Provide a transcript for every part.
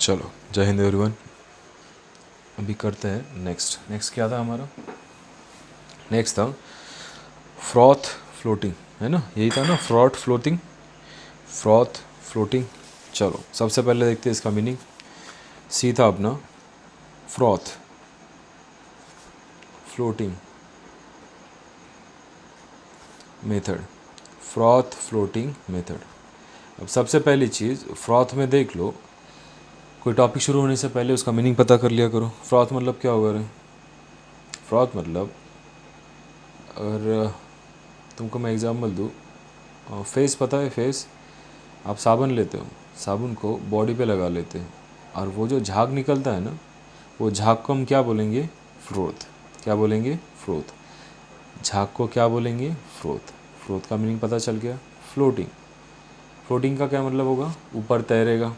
चलो, जय हिंद एवरीवन। अभी करते हैं नेक्स्ट क्या था हमारा? नेक्स्ट था फ्रॉथ फ्लोटिंग, है ना? यही था ना, फ्रॉथ फ्लोटिंग। चलो सबसे पहले देखते हैं इसका मीनिंग। सी था अपना froth floating method, froth floating method. अब सबसे पहली चीज़ फ्रॉथ में देख लो, कोई टॉपिक शुरू होने से पहले उसका मीनिंग पता कर लिया करो। फ्रॉथ मतलब क्या होगा रे? फ्रॉथ मतलब, अगर तुमको मैं एग्जाम्पल दूँ, फेस पता है? फेस, आप साबुन लेते हो, साबुन को बॉडी पे लगा लेते हैं और वो जो झाग निकलता है ना, वो झाग को हम क्या बोलेंगे? फ्रोथ। क्या बोलेंगे? फ्रोथ। झाग को क्या बोलेंगे? फ्रोथ। फ्रोथ का मीनिंग पता चल गया। फ्लोटिंग, फ्लोटिंग का क्या मतलब होगा? ऊपर तैरेगा।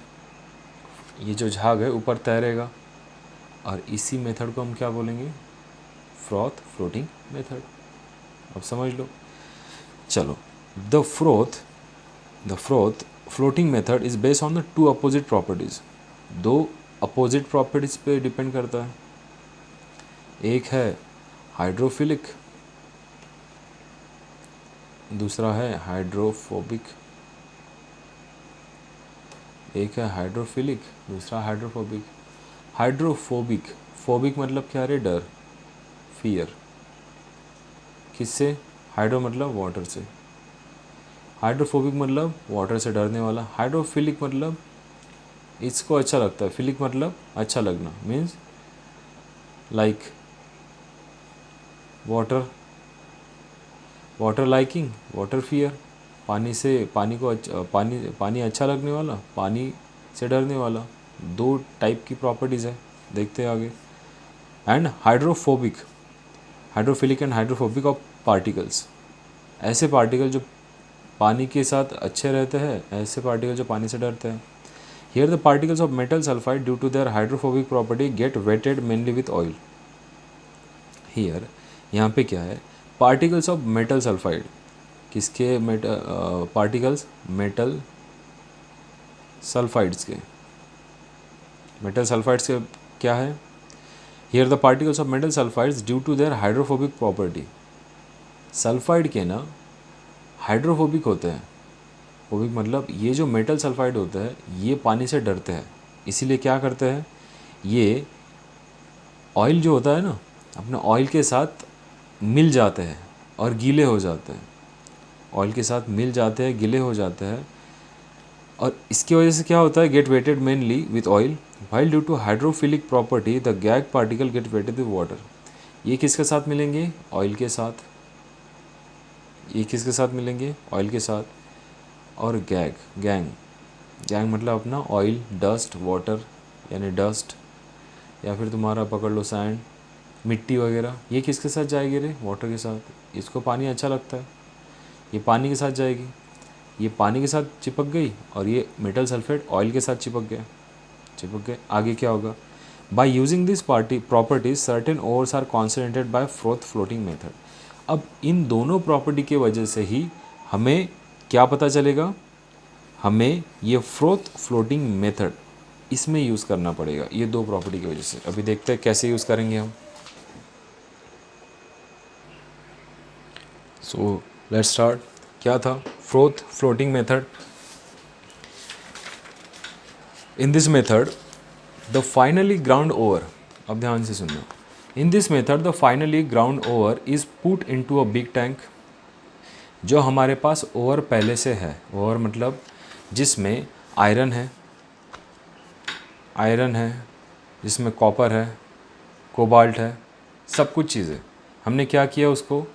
ये जो झाग है ऊपर तैरेगा, और इसी मेथड को हम क्या बोलेंगे? Froth floating method. अब समझ लो। चलो, the froth floating method is based on the two opposite properties. दो अपोजिट प्रॉपर्टीज पे डिपेंड करता है। एक है हाइड्रोफिलिक, दूसरा है हाइड्रोफोबिक। एक है हाइड्रोफिलिक, दूसरा हाइड्रोफोबिक। हाइड्रोफोबिक, फोबिक मतलब क्या रे? डर, फियर। किससे? हाइड्रो मतलब वाटर से, हाइड्रोफोबिक मतलब वाटर से डरने वाला। हाइड्रोफिलिक मतलब इसको अच्छा लगता है, फिलिक मतलब अच्छा लगना, means like water, water liking, water fear. पानी से, पानी को पानी अच्छा लगने वाला, पानी से डरने वाला। दो टाइप की प्रॉपर्टीज़ है, देखते हैं आगे। And hydrophobic, hydrophilic and hydrophobic of particles. ऐसे पार्टिकल जो पानी के साथ अच्छे रहते हैं, ऐसे पार्टिकल जो पानी से डरते हैं। Here the particles of metal sulphide due to their hydrophobic property get wetted mainly with oil. Here, यहाँ पे क्या है? पार्टिकल्स ऑफ मेटल सल्फाइड, किसके? पार्टिकल्स मेटल सल्फाइड्स के, मेटल सल्फाइड्स के क्या है? Here the particles of metal sulphides due to their hydrophobic property. Sulphide के ना हाइड्रोफोबिक होते हैं। फोबिक मतलब ये जो मेटल सल्फाइड होते हैं ये पानी से डरते हैं, इसीलिए क्या करते हैं? ये ऑयल जो होता है ना, अपने ऑयल के साथ मिल जाते हैं और गीले हो जाते हैं। ऑयल के साथ मिल जाते हैं, गीले हो जाते हैं, और इसकी वजह से क्या होता है? Get wetted mainly with oil. While due to hydrophilic property the गैग particle get wetted with water. ये किसके साथ मिलेंगे? ऑयल के साथ। ये किसके साथ मिलेंगे? ऑयल के साथ। और गैंग गैंग मतलब अपना ऑयल, डस्ट, वाटर, यानी डस्ट, या फिर तुम्हारा पकड़ लो सैंड, मिट्टी वगैरह, ये किसके साथ जाएगी रे? वाटर के साथ। इसको पानी अच्छा लगता है, ये पानी के साथ जाएगी। ये पानी के साथ चिपक गई और ये मेटल सल्फेट ऑयल के साथ चिपक गए। आगे क्या होगा? By using this properties certain ores are concentrated by froth floating method. अब इन दोनों प्रॉपर्टी की वजह से ही हमें क्या पता चलेगा? हमें ये फ्रोथ फ्लोटिंग मेथड इसमें यूज़ करना पड़ेगा, ये दो प्रॉपर्टी की वजह से। अभी देखते हैं कैसे यूज़ करेंगे हम। So let's start. क्या था froth floating method? In this method the finally ground over, अब ध्यान से सुनना। इन this method the finally ground over is put into a big tank. जो हमारे पास ओवर पहले से है, ओवर मतलब जिसमें आयरन है, जिसमें कॉपर है, कोबाल्ट है, सब कुछ चीज़ें, हमने क्या किया? उसको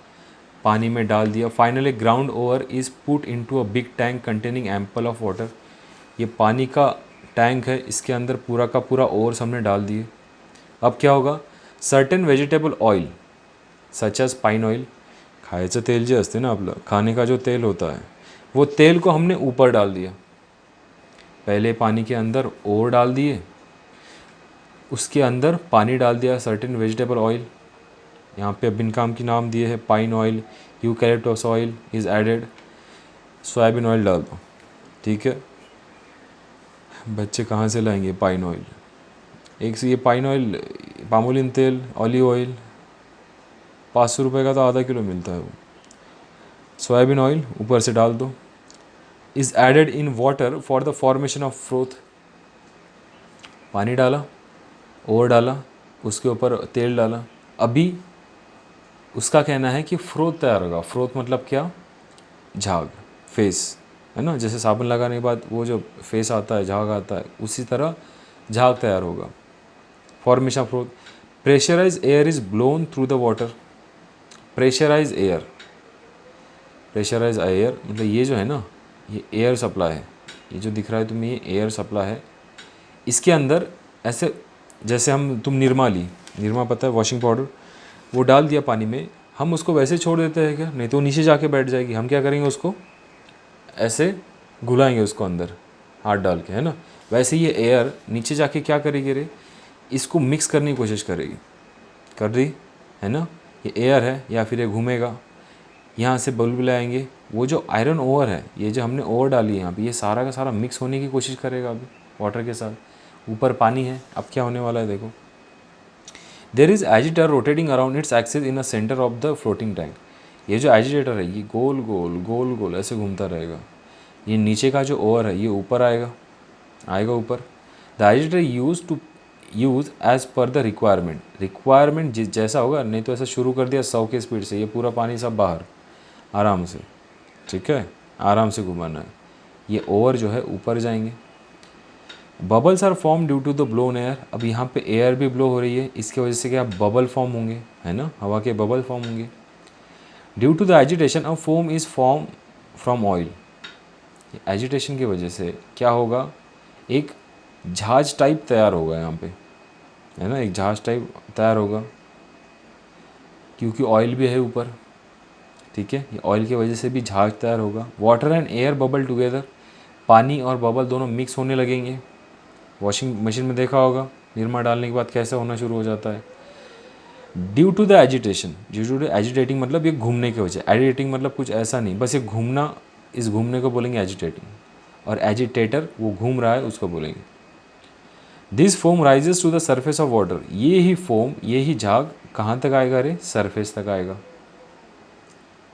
पानी में डाल दिया। Finally ground over is put into a big tank containing ample of water. ये पानी का टैंक है, इसके अंदर पूरा का पूरा ओवर्स हमने डाल दिए। अब क्या होगा? Certain vegetable oil such as pine oil, खायचं तेल जे असते ना आपलं, खाने का जो तेल होता है, वो तेल को हमने ऊपर डाल दिया। पहले पानी के अंदर ओवर डाल दिए, उसके अंदर पानी डाल दिया, सर्टेन वेजिटेबल ऑयल। यहाँ पे बिन काम की नाम दिए हैं, pine oil, eucalyptus oil is added, soybean oil डाल दो, ठीक है। बच्चे कहाँ से लाएंगे पाइन ऑयल? एक से ये पाइन ऑयल, पामोलिन तेल, ऑलिव ऑयल 500 रुपये का तो आधा किलो मिलता है वो। सोयाबीन ऑयल ऊपर से डाल दो। Is added in water for the formation of froth. पानी डाला, ओवर डाला, उसके ऊपर तेल डाला, अभी उसका कहना है कि फ्रोथ तैयार होगा। फ्रोथ मतलब क्या? झाग, फेस, है ना। जैसे साबुन लगाने के बाद वो जो फेस आता है, झाग आता है, उसी तरह झाग तैयार होगा। Formation of froth. Pressurise air is blown through the water. Pressurise air, pressurise air मतलब ये जो है ना, ये एयर सप्लाई है। ये जो दिख रहा है तुम्हें, ये एयर सप्लाई है। इसके अंदर ऐसे, जैसे तुम निरमा ली, निरमा पता है वॉशिंग पाउडर, वो डाल दिया पानी में, हम उसको वैसे छोड़ देते हैं क्या? नहीं तो नीचे जाके बैठ जाएगी। हम क्या करेंगे, उसको ऐसे घुलाएंगे उसको अंदर हाथ डाल के, है ना। वैसे ये एयर नीचे जाके क्या करेगी रे, इसको मिक्स करने की कोशिश करेगी, कर रही है ना। ये एयर है, या फिर ये घूमेगा, यहाँ से बुलबुले आएंगे। वो जो आयरन ओवर है, ये जो हमने ओवर डाली है यहाँ पे, ये सारा का सारा मिक्स होने की कोशिश करेगा अभी वाटर के साथ। ऊपर पानी है, अब क्या होने वाला है देखो। There is agitator rotating around its axis in a centre of the floating tank. ये जो एजिटेटर है, ये गोल गोल गोल गोल ऐसे घूमता रहेगा। ये नीचे का जो ओवर है, ये ऊपर आएगा, आएगा ऊपर। The agitator use as per the requirement जैसा होगा। नहीं तो ऐसा शुरू कर दिया 100 की स्पीड से, ये पूरा पानी सब बाहर आराम से, ठीक है, आराम से घुमाना है। ये ओवर जो है ऊपर जाएंगे। Bubbles are form due to the blown air. अब यहाँ पे एयर भी ब्लो हो रही है, इसकी वजह से क्या बबल फॉर्म होंगे, है ना, हवा के बबल फॉर्म होंगे। Due to the agitation of foam is form from oil. Agitation की वजह से क्या होगा, एक जहाज टाइप तैयार होगा यहाँ पे, है ना, एक जहाज टाइप तैयार होगा, क्योंकि ऑयल भी है ऊपर, ठीक है। ये ऑयल की वजह से भी जहाज तैयार होगा। Water and air bubble together. पानी और बबल दोनों मिक्स होने लगेंगे। वॉशिंग मशीन में देखा होगा, निरमा डालने के बाद कैसे होना शुरू हो जाता है। Due to the agitation, due to the agitating मतलब ये घूमने की वजह। एजिटेटिंग मतलब कुछ ऐसा नहीं, बस ये घूमना, इस घूमने को बोलेंगे एजिटेटिंग, और एजिटेटर वो घूम रहा है उसको बोलेंगे। This foam rises to the surface of water. ये ही फोम, ये ही झाग कहाँ तक आएगा रे, सरफेस तक आएगा।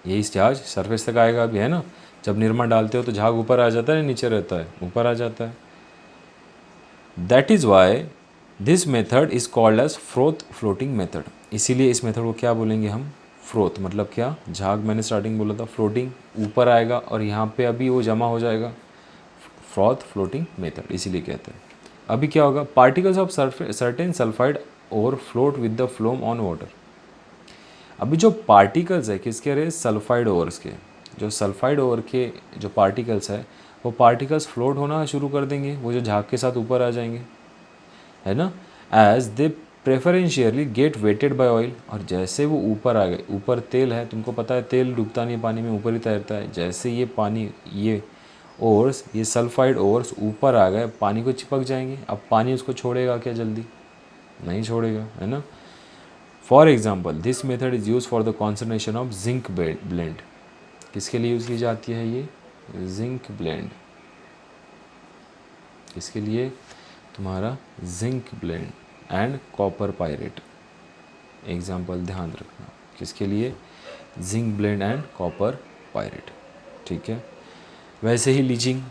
यही झाग सरफेस तक आएगा अभी, है ना। जब निरमा डालते हो तो झाग ऊपर आ जाता है, नीचे रहता है, ऊपर आ जाता है। That is why this method is called as froth floating method. इसीलिए इस मेथड को क्या बोलेंगे हम, फ्रोथ मतलब क्या, झाग मैंने स्टार्टिंग बोला था, फ्लोटिंग ऊपर आएगा और यहाँ पे अभी वो जमा हो जाएगा, फ्रोथ फ्लोटिंग मेथड इसीलिए कहते हैं। अभी क्या होगा, particles of certain sulphide over float with the phloem on water. अभी जो पार्टिकल्स है किसके रहे, सल्फाइड ओवर्स के। जो सल्फाइड ओवर के जो पार्टिकल्स है, वो पार्टिकल्स फ्लोट होना शुरू कर देंगे, वो जो झाग के साथ ऊपर आ जाएंगे, है ना। As they preferentially get wetted by oil. और जैसे वो ऊपर आ गए, ऊपर तेल है, तुमको पता है तेल डूबता नहीं पानी में, ऊपर ही तैरता है। जैसे ये पानी, ये ओवर्स, ये सल्फाइड ओवर्स ऊपर आ गए, पानी को चिपक जाएंगे। अब पानी उसको छोड़ेगा क्या जल्दी, नहीं छोड़ेगा, है ना। For example this method is use for the concentration of zinc blende. किसके लिए यूज़ की जाती है ये जिंक ब्लेंड, किसके लिए, तुम्हारा zinc blende and copper pirate. Example ध्यान रखना, किसके लिए, zinc blende and copper pirate, ठीक है। वैसे ही लीचिंग,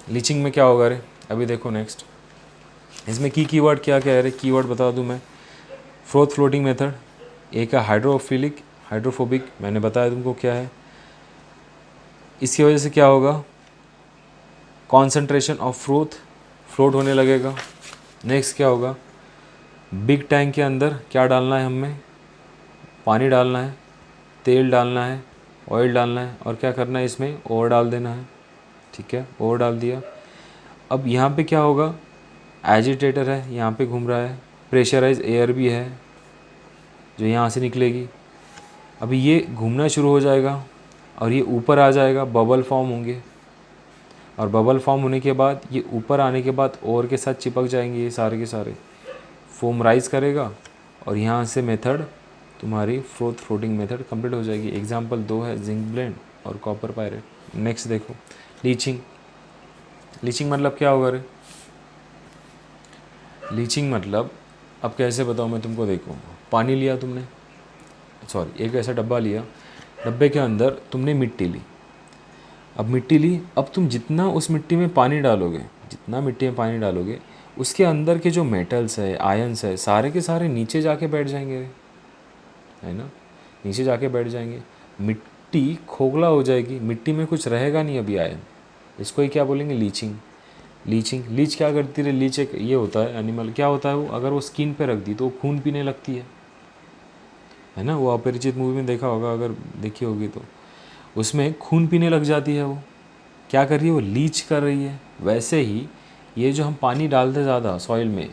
लीचिंग में क्या होगा रे, अभी देखो नेक्स्ट, इसमें कीवर्ड क्या क्या है रे, कीवर्ड बता दूं मैं। फ्रोथ फ्लोटिंग मेथड, एक है हाइड्रोफिलिक, हाइड्रोफोबिक, मैंने बताया तुमको क्या है। इसकी वजह से क्या होगा, कॉन्सेंट्रेशन ऑफ फ्रोथ, फ्लोट होने लगेगा। नेक्स्ट क्या होगा, बिग टैंक के अंदर क्या डालना है हमें, पानी डालना है, तेल डालना है, ऑयल डालना है, और क्या करना है इसमें, ओवर डाल देना है, ठीक है, ओवर डाल दिया। अब यहाँ पे क्या होगा, एजिटेटर है, यहाँ पे घूम रहा है, प्रेशराइज एयर भी है जो यहाँ से निकलेगी। अभी ये घूमना शुरू हो जाएगा और ये ऊपर आ जाएगा, बबल फॉर्म होंगे, और बबल फॉर्म होने के बाद ये ऊपर आने के बाद ओवर के साथ चिपक जाएंगे, ये सारे के सारे फोम राइज करेगा, और यहाँ से मेथड तुम्हारी फ्रोथ फ्लोटिंग मेथड कंप्लीट हो जाएगी। एग्जाम्पल 2 है जिंक ब्लेंड और कॉपर पायरेट। नेक्स्ट देखो लीचिंग, लीचिंग मतलब क्या होगा रे, लीचिंग मतलब, अब कैसे बताऊँ मैं तुमको, देखो पानी लिया तुमने, सॉरी एक ऐसा डब्बा लिया, डब्बे के अंदर तुमने मिट्टी ली, अब मिट्टी ली, अब तुम जितना उस मिट्टी में पानी डालोगे, जितना मिट्टी में पानी डालोगे, उसके अंदर के जो मेटल्स है, आयन्स है, सारे के सारे नीचे जाके बैठ जाएंगे, है ना, नीचे जाके बैठ जाएंगे, मिट्टी खोखला हो जाएगी, मिट्टी में कुछ रहेगा नहीं अभी आयन, इसको ही क्या बोलेंगे, लीचिंग। लीच क्या करती है, लीच एक ये होता है एनिमल, क्या होता है वो, अगर वो स्किन पे रख दी तो वो खून पीने लगती है ना, वो अपरिचित मूवी में देखा होगा, अगर देखी होगी तो, उसमें खून पीने लग जाती है, वो क्या कर रही है, वो लीच कर रही है। वैसे ही ये जो हम पानी डालते ज़्यादा सॉइल में,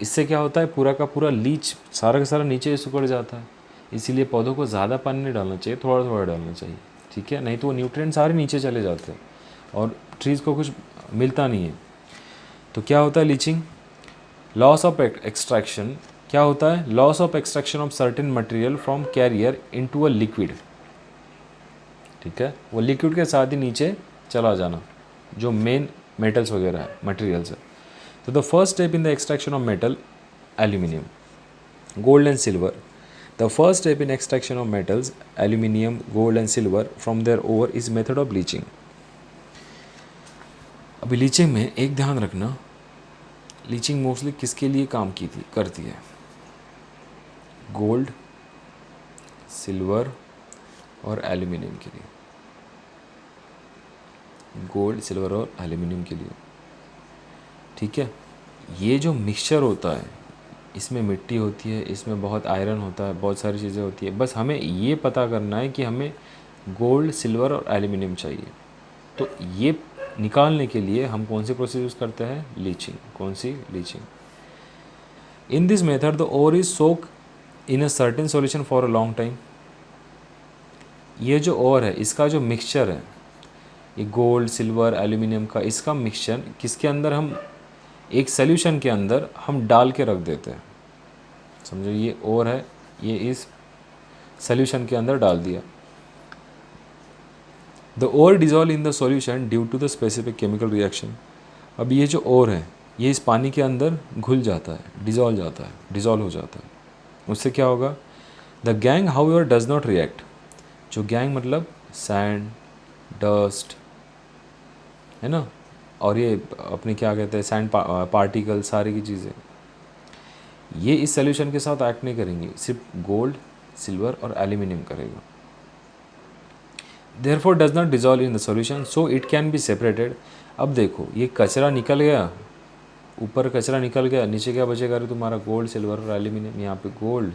इससे क्या होता है, पूरा का पूरा लीच सारा का सारा नीचे सिकुड़ जाता है। इसीलिए पौधों को ज़्यादा पानी नहीं डालना चाहिए, थोड़ा थोड़ा डालना चाहिए, ठीक है, नहीं तो वो न्यूट्रिएंट सारे नीचे चले जाते हैं और ट्रीज़ को कुछ मिलता नहीं है। तो क्या होता है लीचिंग, लॉस ऑफ एक्सट्रैक्शन, क्या होता है, loss of extraction of certain material from carrier into a liquid, ठीक है, वो लिक्विड के साथ ही नीचे चला जाना, जो मेन मेटल्स वगैरह है, मटेरियल्स है। तो the first step in the extraction of metal, aluminium, gold and silver, the first step in extraction of metals, aluminium, gold and silver from their ore is method of leaching. अभी leaching में एक ध्यान रखना, leaching mostly किसके लिए काम की थी, करती है, गोल्ड, सिल्वर और एल्यूमिनियम के लिए, गोल्ड, सिल्वर और एल्यूमिनियम के लिए, ठीक है। ये जो मिक्सचर होता है, इसमें मिट्टी होती है, इसमें बहुत आयरन होता है, बहुत सारी चीज़ें होती है, बस हमें ये पता करना है कि हमें गोल्ड, सिल्वर और एल्यूमिनियम चाहिए। तो ये निकालने के लिए हम कौन सी प्रोसेस यूज़ करते हैं, लीचिंग। कौन सी, leaching. In this method the ore is soak in a certain solution for a long time. ये जो ओर है, इसका जो मिक्सचर है, ये गोल्ड, सिल्वर, एल्यूमिनियम का, इसका मिक्सचर किसके अंदर, हम एक सोल्यूशन के अंदर हम डाल के रख देते हैं, समझो ये ओर है, ये इस सोल्यूशन के अंदर डाल दिया। The ore dissolve in the solution due to the specific chemical reaction. अब ये जो ओर है, ये इस पानी के अंदर घुल जाता है, डिजॉल्व हो जाता है। उससे क्या होगा, the gang how ever does not react. जो गैंग मतलब सैंड, डस्ट, है ना, और ये अपने क्या कहते हैं, सैंड पार्टिकल, सारी की चीज़ें, ये इस सोल्यूशन के साथ एक्ट नहीं करेंगी, सिर्फ गोल्ड, सिल्वर और एल्यूमिनियम करेगा। Therefore does not dissolve in the solution so it can be separated. अब देखो ये कचरा निकल गया, ऊपर कचरा निकल गया, नीचे क्या बचेगा, अरे तुम्हारा गोल्ड, सिल्वर और एल्यूमिनियम। यहाँ पे गोल्ड,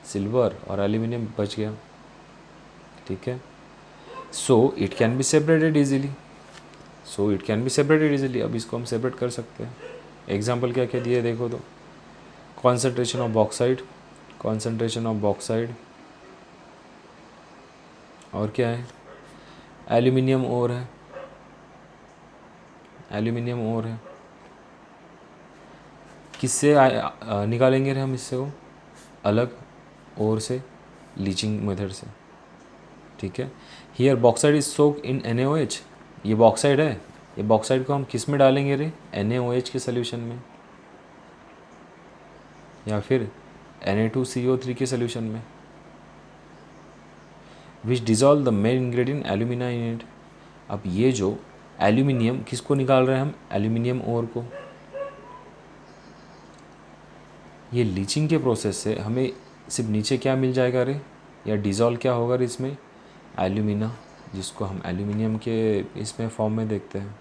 सिल्वर और एल्यूमिनियम बच गया, ठीक है। So it can be separated easily, अब इसको हम सेपरेट कर सकते हैं। एग्जाम्पल क्या क्या दिए देखो तो, कॉन्सेंट्रेशन ऑफ बॉक्साइड, और क्या है, एल्यूमिनियम ओर है, किससे निकालेंगे रे हम इससे, वो अलग ओर से, लीचिंग मेथड से, ठीक है। Here bauxite is soak in NaOH, ये बॉक्साइड है, ये बॉक्साइड को हम किस में डालेंगे रे, NaOH के सोल्यूशन में, या फिर Na2CO3 के सोल्यूशन में, which dissolve the main ingredient alumina in it. अब ये जो एल्यूमिनियम, किसको निकाल रहे हैं हम, एल्यूमिनियम ओर को। ये लीचिंग के प्रोसेस से हमें सिर्फ नीचे क्या मिल जाएगा रे, या डिज़ोल्व क्या होगा रे इसमें, एल्यूमिना, जिसको हम एल्यूमिनियम के इसमें फॉर्म में देखते हैं,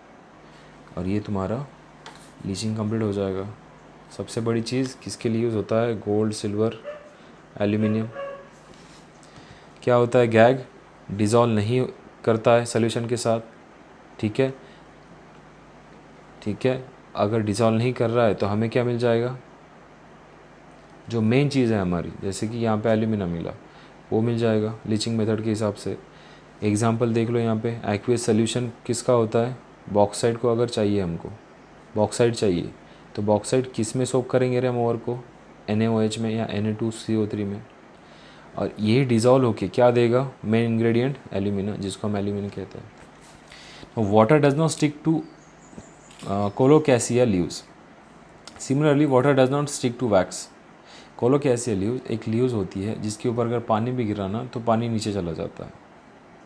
और ये तुम्हारा लीचिंग कंप्लीट हो जाएगा। सबसे बड़ी चीज़ किसके लिए यूज़ होता है, गोल्ड, सिल्वर, एल्यूमिनियम। क्या होता है, गैग डिज़ोल्व नहीं करता है सोल्यूशन के साथ, ठीक है। अगर डिज़ोल्व नहीं कर रहा है तो हमें क्या मिल जाएगा, जो मेन चीज़ है हमारी, जैसे कि यहाँ पे एल्यूमिना मिला, वो मिल जाएगा लीचिंग मेथड के हिसाब से। एग्जांपल देख लो यहाँ पे, एक्वियस सोल्यूशन किसका होता है, बॉक्साइड को अगर चाहिए हमको, बॉक्साइड चाहिए, तो बॉक्साइड किस में सोक करेंगे रे हम ओर को, NaOH में या Na2CO3 में, और ये डिज़ोल्व होके क्या देगा, मेन इंग्रेडिएंट एल्यूमिना, जिसको हम एल्यूमिना कहते हैं। Water does not stick to colocasia leaves, similarly water does not stick to wax. Colocasia leaves एक लीव्स होती है जिसके ऊपर अगर पानी भी गिरा ना तो पानी नीचे चला जाता है,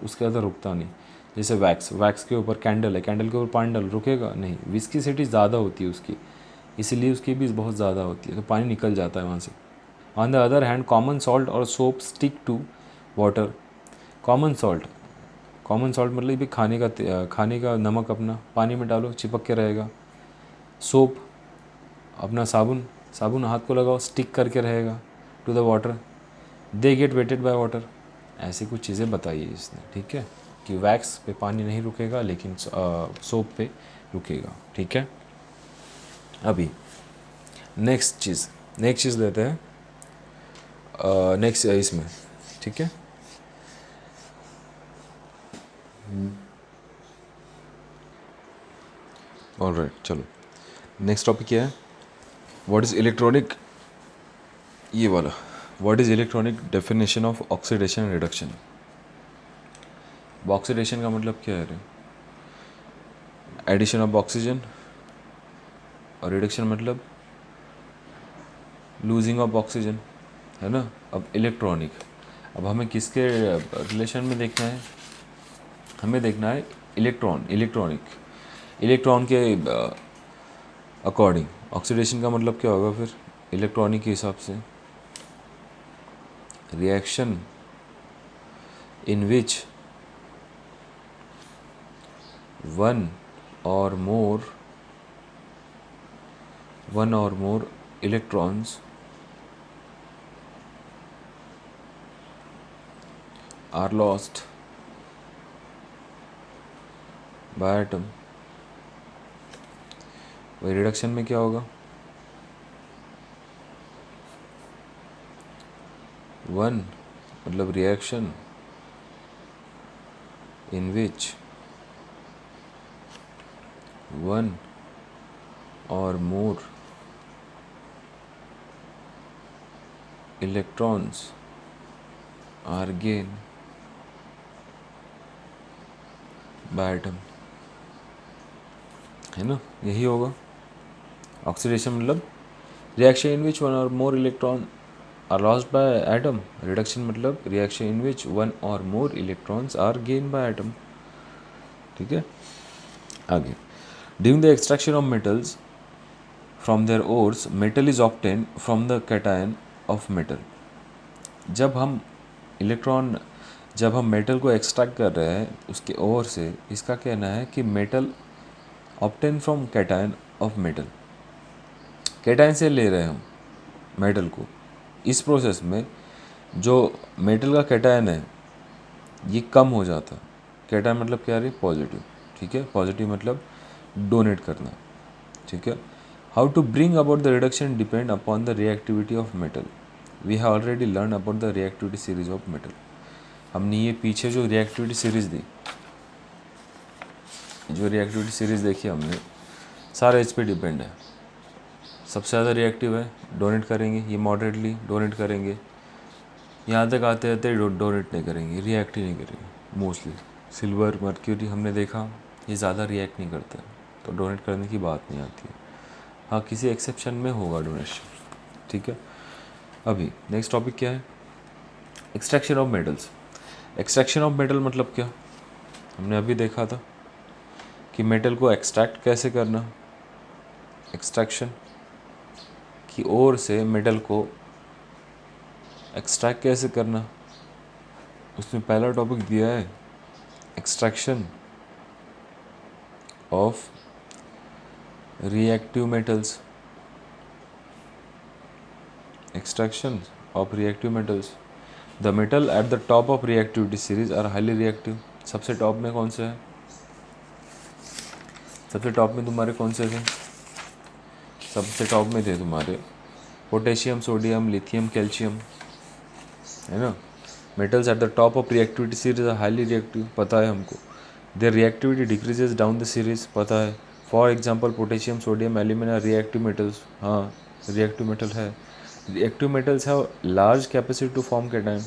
उसके अंदर रुकता नहीं। जैसे वैक्स के ऊपर कैंडल है, कैंडल के ऊपर पानी डाल रुकेगा नहीं, विस्किसिटी ज़्यादा होती है उसकी, इसीलिए उसकी भी बहुत ज़्यादा होती है, तो पानी निकल जाता है वहाँ से। On the other hand common salt और soap stick to water. Common salt मतलब भी खाने का नमक अपना पानी में डालो चिपक के रहेगा। सोप अपना साबुन हाथ को लगाओ स्टिक करके रहेगा to the water, they get wetted by water. ऐसी कुछ चीज़ें बताई है इसने, ठीक है, कि वैक्स पे पानी नहीं रुकेगा लेकिन सोप पे रुकेगा, ठीक है। अभी नेक्स्ट चीज़ लेते हैं नेक्स्ट इसमें, ठीक है। ऑलराइट, चलो नेक्स्ट टॉपिक क्या है, व्हाट इज़ इलेक्ट्रॉनिक, ये वाला, what is electronic definition of oxidation and reduction. Oxidation का मतलब क्या है, एडिशन ऑफ ऑक्सीजन, और रिडक्शन मतलब लूजिंग ऑफ ऑक्सीजन, है ना। अब इलेक्ट्रॉनिक, अब हमें किसके रिलेशन में देखना है, हमें देखना है इलेक्ट्रॉन के अकॉर्डिंग। ऑक्सीडेशन का मतलब क्या होगा फिर इलेक्ट्रॉनिक के हिसाब से, reaction in which one or more electrons are lost by atom. वही रिडक्शन में क्या होगा, वन मतलब reaction in which one or more electrons are gain by atom, है ना, यही होगा ऑक्सीडेशन मतलब reaction in which one or more electron are lost by atom. Reduction मतलब reaction in which one or more electrons are gain by atom, ठीक है। आगे, during the extraction of metals from their ores metal is obtain from the cation of metal. जब हम metal को extract कर रहे हैं उसके ओर से, इसका कहना है कि metal obtain from cation of metal, cation से ले रहे हैं हम मेटल को। इस प्रोसेस में जो मेटल का कैटायन है ये कम हो जाता है। कैटायन मतलब क्या है, पॉजिटिव, ठीक है, पॉजिटिव मतलब डोनेट करना, ठीक है। How to bring about the reduction depend upon the reactivity of metal. We have already learn about the reactivity series of metal. हमने ये पीछे जो रिएक्टिविटी सीरीज देखी हमने, सारे इस पे डिपेंड है। सबसे ज़्यादा रिएक्टिव है, डोनेट करेंगे, ये मॉडरेटली डोनेट करेंगे, यहाँ तक आते आते डोनेट नहीं करेंगे, रिएक्ट ही नहीं करेंगे। मोस्टली सिल्वर मर्क्यूरी हमने देखा ये ज़्यादा रिएक्ट नहीं करता है, तो डोनेट करने की बात नहीं आती है। हाँ, किसी एक्सेप्शन में होगा डोनेशन, ठीक है। अभी नेक्स्ट टॉपिक क्या है, extraction of metals. Extraction of metal मतलब क्या, हमने अभी देखा था कि मेटल को एक्सट्रैक्ट कैसे करना, एक्सट्रैक्शन की ओर से मेटल को एक्सट्रैक्ट कैसे करना, उसमें पहला टॉपिक दिया है extraction of reactive metals. Extraction of reactive metals, the metal at the top of reactivity series are highly reactive. सबसे टॉप में कौन से है, सबसे टॉप में तुम्हारे कौन से थे, सबसे टॉप में थे तुम्हारे पोटेशियम, सोडियम, लिथियम, कैल्शियम, है ना। Metals at the top of reactivity series are highly reactive, पता है हमको। Their reactivity decreases down the series, पता है। For example potassium, sodium, alumina reactive metals, हाँ रिएक्टिव मेटल है। Reactive metals have large capacity to form cation.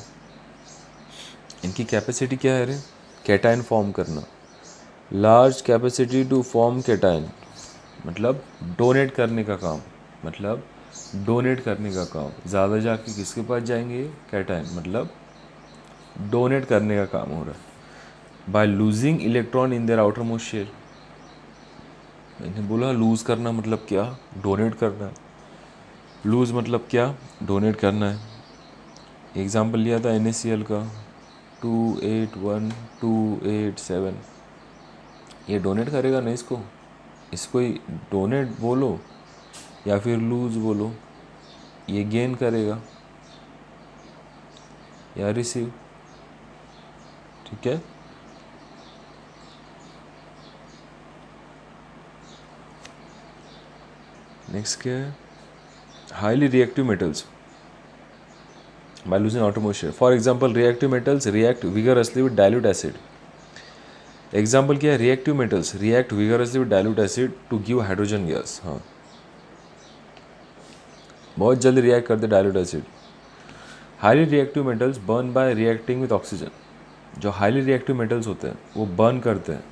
इनकी capacity क्या है रे, कैटायन फॉर्म करना। Large capacity to form cation मतलब डोनेट करने का काम, मतलब डोनेट करने का काम, ज़्यादा जाके किसके पास जाएंगे, कैटायन, मतलब डोनेट करने का काम हो रहा है। By losing electron in their outermost shell, मैंने बोला लूज़ करना मतलब क्या, डोनेट करना है। लूज़ मतलब क्या, डोनेट करना है। एग्जाम्पल लिया था NaCl का 281287, ये डोनेट करेगा ना इसको, इसको ही डोनेट बोलो या फिर लूज़ बोलो, ये गेन करेगा या रिसीव, ठीक है। नेक्स्ट क्या है, highly reactive metals by losing atmosphere. For example, reactive metals react vigorously with dilute acid. Example क्या है, reactive metals react vigorously with dilute acid to give hydrogen gas. हाँ, बहुत जल्दी रिएक्ट करते dilute acid. Highly reactive metals burn by reacting with oxygen, जो highly reactive metals होते हैं वो बर्न करते हैं।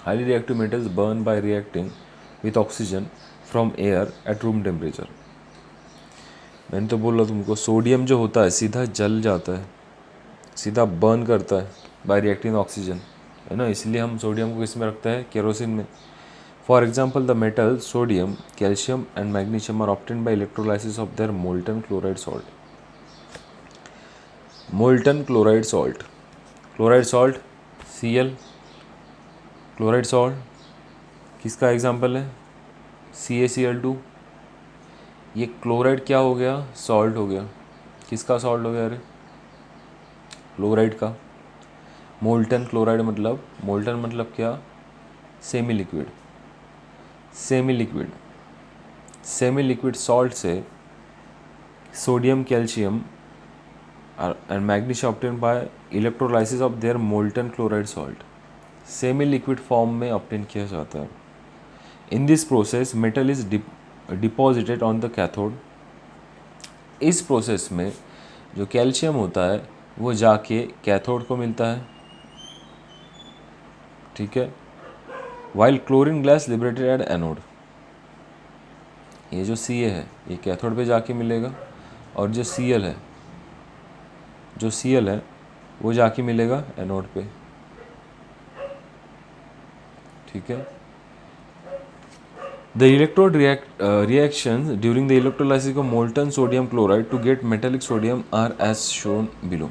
Highly reactive metals burn by reacting with oxygen from air at room temperature. मैंने तो बोला तुमको, सोडियम जो होता है सीधा जल जाता है, सीधा बर्न करता है बाय रिएक्टिंग ऑक्सीजन, है ना। इसलिए हम सोडियम को किस में रखते हैं, केरोसिन में। For example the metal sodium, calcium and magnesium are obtained by electrolysis of their molten chloride salt. Molten chloride salt, chloride salt Cl, chloride salt किसका एग्जाम्पल है, CaCl2। ये क्लोराइड क्या हो गया, सॉल्ट हो गया। किसका सॉल्ट हो गया, अरे क्लोराइड का। मोल्टन क्लोराइड मतलब, मोल्टन मतलब क्या, semi liquid. Semi liquid, semi liquid salt से sodium, calcium and magnesium obtain by electrolysis of their molten chloride salt, semi liquid form में ऑब्टेन किया जाता है। In this process metal is deposited on the cathode. इस process में जो calcium होता है वो जाके कैथोड को मिलता है, ठीक है। While chlorine gas liberated at anode, ये जो Ca है ये कैथोड पे जाके मिलेगा, और जो Cl है, जो Cl है वो जाके मिलेगा एनोड पे, ठीक है। The electrode reactions during the electrolysis of molten sodium chloride to get metallic sodium are as shown below.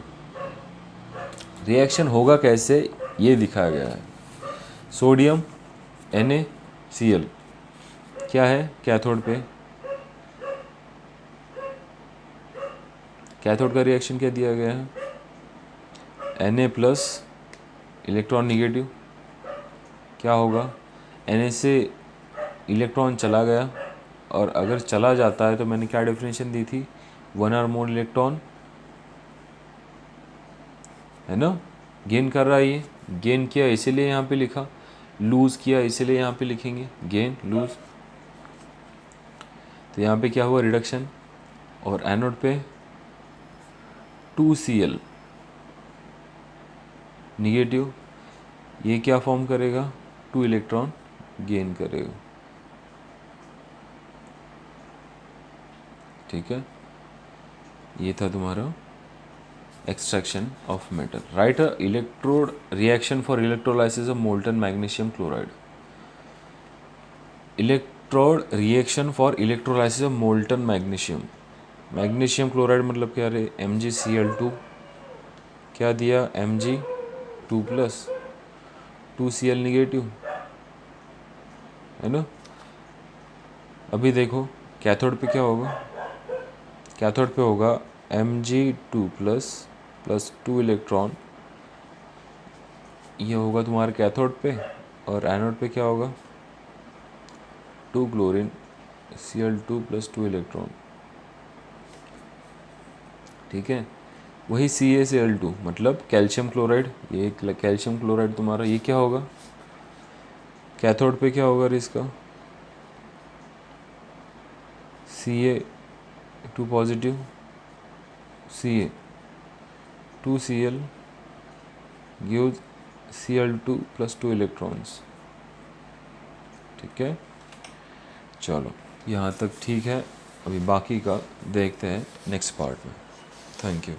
Reaction होगा कैसे ये दिखाया गया है। सोडियम NaCl क्या है, कैथोड पे, कैथोड का रिएक्शन क्या दिया गया है, Na प्लस इलेक्ट्रॉन निगेटिव, क्या होगा, Na से इलेक्ट्रॉन चला गया, और अगर चला जाता है तो मैंने क्या डेफिनेशन दी थी, 1 और मोर इलेक्ट्रॉन, है ना। गेन कर रहा है, ये गेन किया इसीलिए यहाँ पे लिखा, लूज़ किया इसीलिए यहाँ पे लिखेंगे गेन लूज़। तो यहाँ पे क्या हुआ, रिडक्शन, और एनोड पे 2Cl निगेटिव, ये क्या फॉर्म करेगा, 2 इलेक्ट्रॉन गेन करेगा, ठीक है। ये था तुम्हारा extraction of metal. Write a electrode reaction for electrolysis of molten magnesium chloride. Electrode reaction for electrolysis of molten magnesium. Magnesium chloride मतलब क्या रे, MgCl2, क्या दिया, Mg2 प्लस 2Cl निगेटिव, है ना। अभी देखो कैथोड पे क्या होगा, कैथोड पे होगा Mg2 प्लस प्लस 2 इलेक्ट्रॉन, ये होगा तुम्हारे कैथोड पे, और एनोड पे क्या होगा, 2 क्लोरीन Cl2 प्लस 2 इलेक्ट्रॉन, ठीक है। वही CaCl2 मतलब कैल्शियम क्लोराइड, ये कैल्शियम क्लोराइड तुम्हारा, ये क्या होगा, कैथोड पे क्या होगा इसका, Ca2 positive, Ca 2Cl gives Cl2 plus 2 electrons, ठीक है। चलो यहाँ तक ठीक है, अभी बाकी का देखते हैं नेक्स्ट पार्ट में। Thank you.